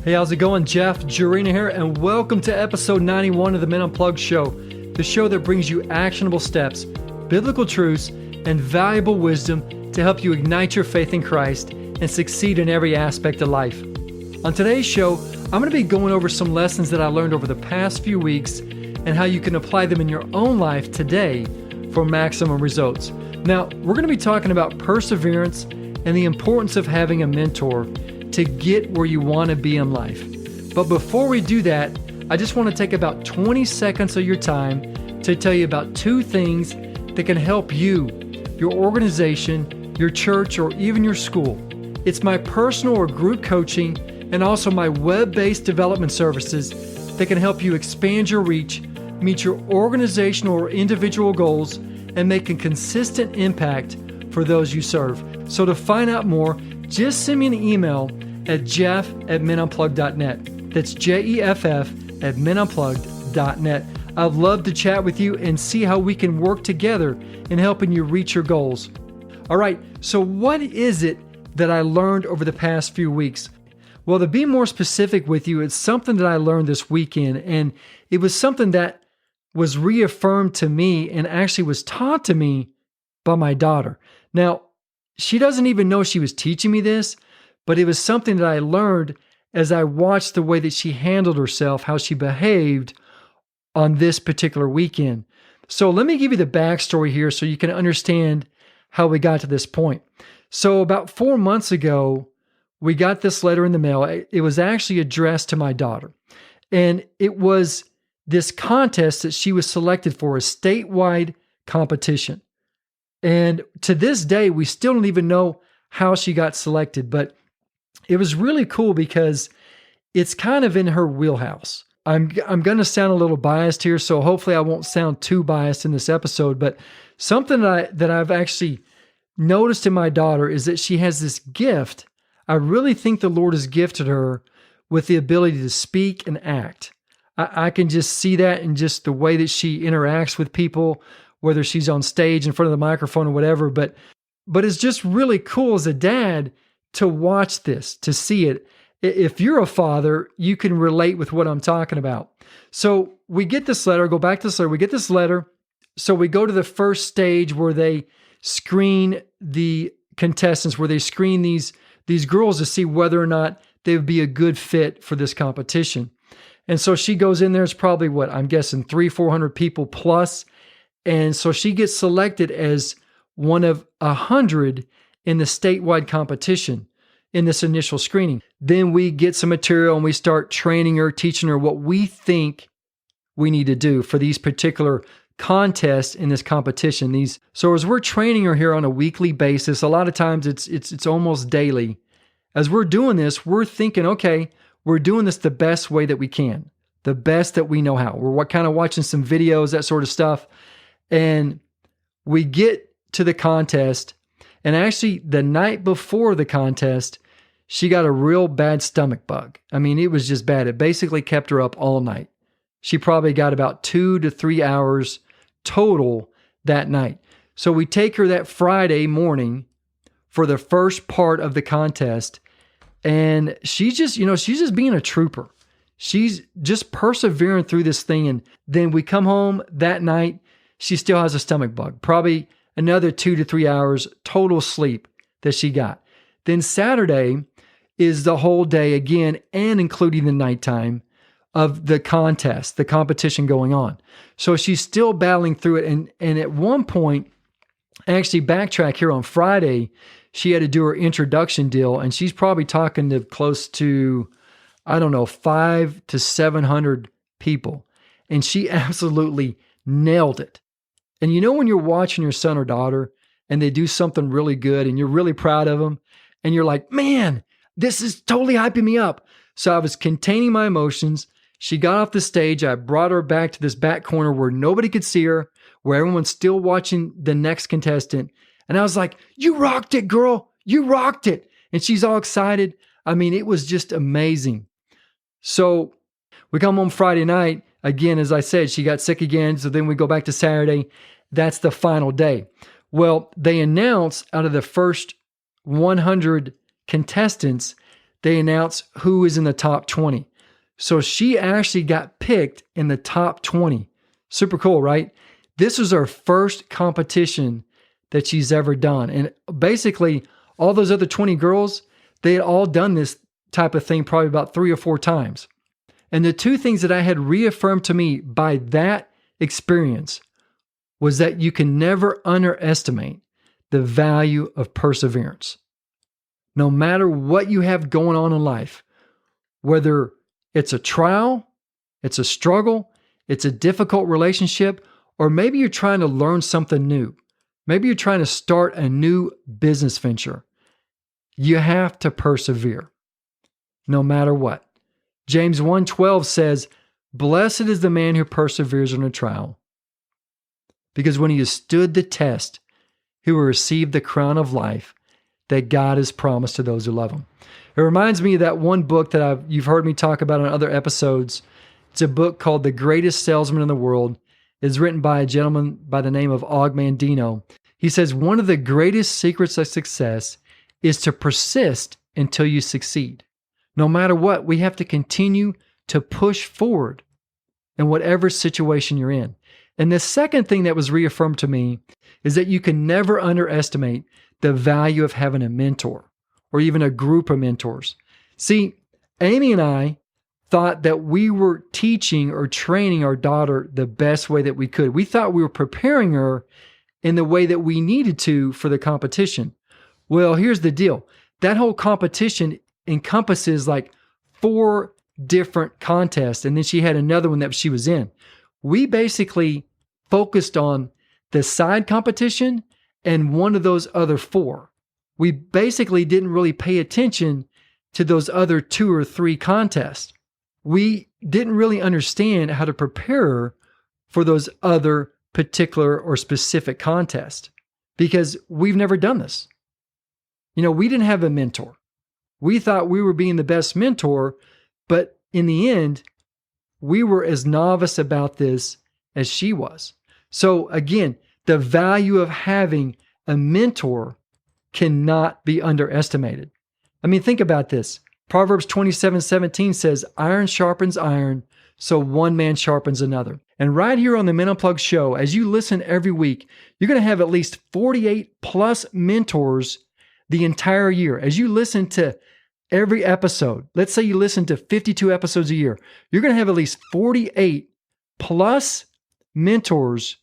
Hey, how's it going? Jeff Jurina here, and welcome to episode 91 of the Men Unplugged Show, the show that brings you actionable steps, biblical truths, and valuable wisdom to help you ignite your faith in Christ and succeed in every aspect of life. On today's show, I'm going to be going over some lessons that I learned over the past few weeks and how you can apply them in your own life today for maximum results. Now, we're going to be talking about perseverance and the importance of having a mentor to get where you want to be in life. But before we do that, I just want to take about 20 seconds of your time to tell you about two things that can help you, your organization, your church, or even your school. It's my personal or group coaching and also my web-based development services that can help you expand your reach, meet your organizational or individual goals, and make a consistent impact for those you serve. So to find out more, just send me an email at jeff@menunplugged.net. That's jeff@menunplugged.net. I'd love to chat with you and see how we can work together in helping you reach your goals. All right, so what is it that I learned over the past few weeks? Well, to be more specific with you, it's something that I learned this weekend, and it was something that was reaffirmed to me and actually was taught to me by my daughter. Now, she doesn't even know she was teaching me this, but it was something that I learned as I watched the way that she handled herself, how she behaved on this particular weekend. So let me give you the backstory here so you can understand how we got to this point. So about 4 months ago, we got this letter in the mail. It was actually addressed to my daughter. And it was this contest that she was selected for, a statewide competition. And to this day, we still don't even know how she got selected, but it was really cool because it's kind of in her wheelhouse. I'm going to sound a little biased here, so hopefully I won't sound too biased in this episode, but something that I've actually noticed in my daughter is that she has this gift. I really think the Lord has gifted her with the ability to speak and act. I can just see that in just the way that she interacts with people, whether she's on stage in front of the microphone or whatever, but it's just really cool as a dad to watch this, to see it. If you're a father, you can relate with what I'm talking about. So we get this letter, go back to this letter, we get this letter. So we go to the first stage where they screen the contestants, where they screen these girls to see whether or not they would be a good fit for this competition. And so she goes in there, it's probably what, I'm guessing 300-400 people plus. And so she gets selected as one of 100 in the statewide competition in this initial screening. Then we get some material and we start training her, teaching her what we think we need to do for these particular contests in this competition. So as we're training her here on a weekly basis, a lot of times it's almost daily. As we're doing this, we're thinking, okay, we're doing this the best way that we can, the best that we know how. We're kind of watching some videos, that sort of stuff. And we get to the contest, and actually the night before the contest, she got a real bad stomach bug. I mean, it was just bad. It basically kept her up all night. She probably got about 2 to 3 hours total that night. So we take her that Friday morning for the first part of the contest, and she's just being a trooper. She's just persevering through this thing. And then we come home that night, she still has a stomach bug, probably another 2 to 3 hours total sleep that she got. Then Saturday is the whole day again, and including the nighttime of the contest, the competition going on. So she's still battling through it. And at one point, actually backtrack here on Friday, she had to do her introduction deal, and she's probably talking to close to, 500 to 700 people. And she absolutely nailed it. And you know when you're watching your son or daughter and they do something really good and you're really proud of them and you're like, man, this is totally hyping me up. So I was containing my emotions. She got off the stage. I brought her back to this back corner where nobody could see her, where everyone's still watching the next contestant. And I was like, you rocked it, girl. You rocked it. And she's all excited. I mean, it was just amazing. So we come home Friday night. Again, as I said, she got sick again. So then we go back to Saturday. That's the final day. Well, they announce out of the first 100 contestants they announce who is in the top 20. So she actually got picked in the top 20. Super cool, right? This was her first competition that she's ever done. And basically, all those other 20 girls, they had all done this type of thing probably about 3 or 4 times. And the two things that I had reaffirmed to me by that experience was that you can never underestimate the value of perseverance. No matter what you have going on in life, whether it's a trial, it's a struggle, it's a difficult relationship, or maybe you're trying to learn something new. Maybe you're trying to start a new business venture. You have to persevere, no matter what. James 1:12 says, "Blessed is the man who perseveres in a trial, because when he has stood the test, he will receive the crown of life that God has promised to those who love him." It reminds me of that one book that you've heard me talk about on other episodes. It's a book called The Greatest Salesman in the World. It's written by a gentleman by the name of Og Mandino. He says, one of the greatest secrets of success is to persist until you succeed. No matter what, we have to continue to push forward in whatever situation you're in. And the second thing that was reaffirmed to me is that you can never underestimate the value of having a mentor or even a group of mentors. See, Amy and I thought that we were teaching or training our daughter the best way that we could. We thought we were preparing her in the way that we needed to for the competition. Well, here's the deal. That whole competition encompasses like 4 different contests, and then she had another one that she was in. We basically focused on the side competition and one of those other 4. We basically didn't really pay attention to those other 2 or 3 contests. We didn't really understand how to prepare her for those other particular or specific contests because we've never done this. We didn't have a mentor. We thought we were being the best mentor, but in the end, we were as novice about this as she was. So again, the value of having a mentor cannot be underestimated. I mean, think about this. Proverbs 27:17 says, "Iron sharpens iron, so one man sharpens another." And right here on the Men Unplugged show, as you listen every week, you're going to have at least 48 plus mentors the entire year. As you listen to every episode, let's say you listen to 52 episodes a year, you're going to have at least 48 plus mentors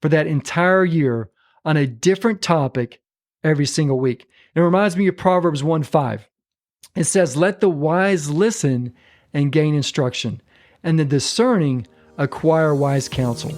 for that entire year on a different topic every single week. It reminds me of Proverbs 1:5. It says, "Let the wise listen and gain instruction, and the discerning acquire wise counsel."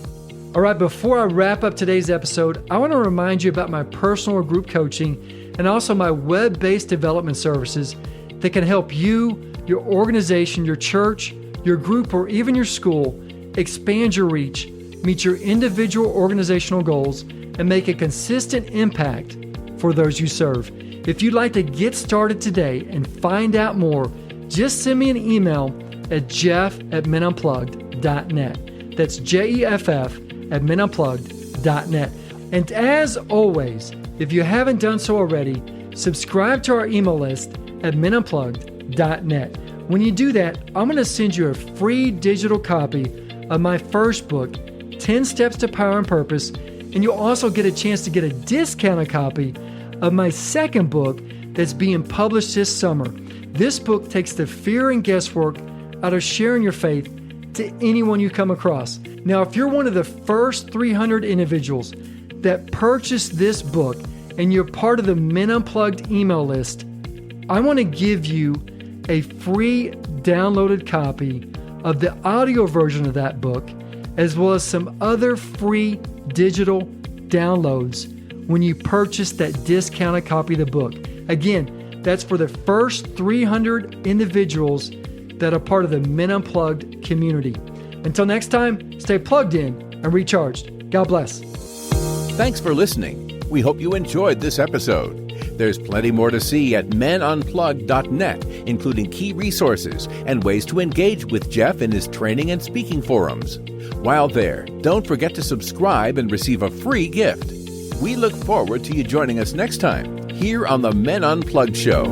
All right, before I wrap up today's episode, I want to remind you about my personal or group coaching and also my web-based development services that can help you, your organization, your church, your group, or even your school expand your reach, meet your individual organizational goals, and make a consistent impact for those you serve. If you'd like to get started today and find out more, just send me an email at jeff@menunplugged.net. That's jeff@menunplugged.net. And as always, if you haven't done so already, subscribe to our email list at menunplugged.net. When you do that, I'm going to send you a free digital copy of my first book, 10 Steps to Power and Purpose, and you'll also get a chance to get a discounted copy of my second book that's being published this summer. This book takes the fear and guesswork out of sharing your faith to anyone you come across. Now, if you're one of the first 300 individuals that purchased this book and you're part of the Men Unplugged email list, I want to give you a free downloaded copy of the audio version of that book, as well as some other free digital downloads when you purchase that discounted copy of the book. Again, that's for the first 300 individuals that are part of the Men Unplugged community. Until next time, stay plugged in and recharged. God bless. Thanks for listening. We hope you enjoyed this episode. There's plenty more to see at menunplugged.net, including key resources and ways to engage with Jeff in his training and speaking forums. While there, don't forget to subscribe and receive a free gift. We look forward to you joining us next time here on the Men Unplugged Show.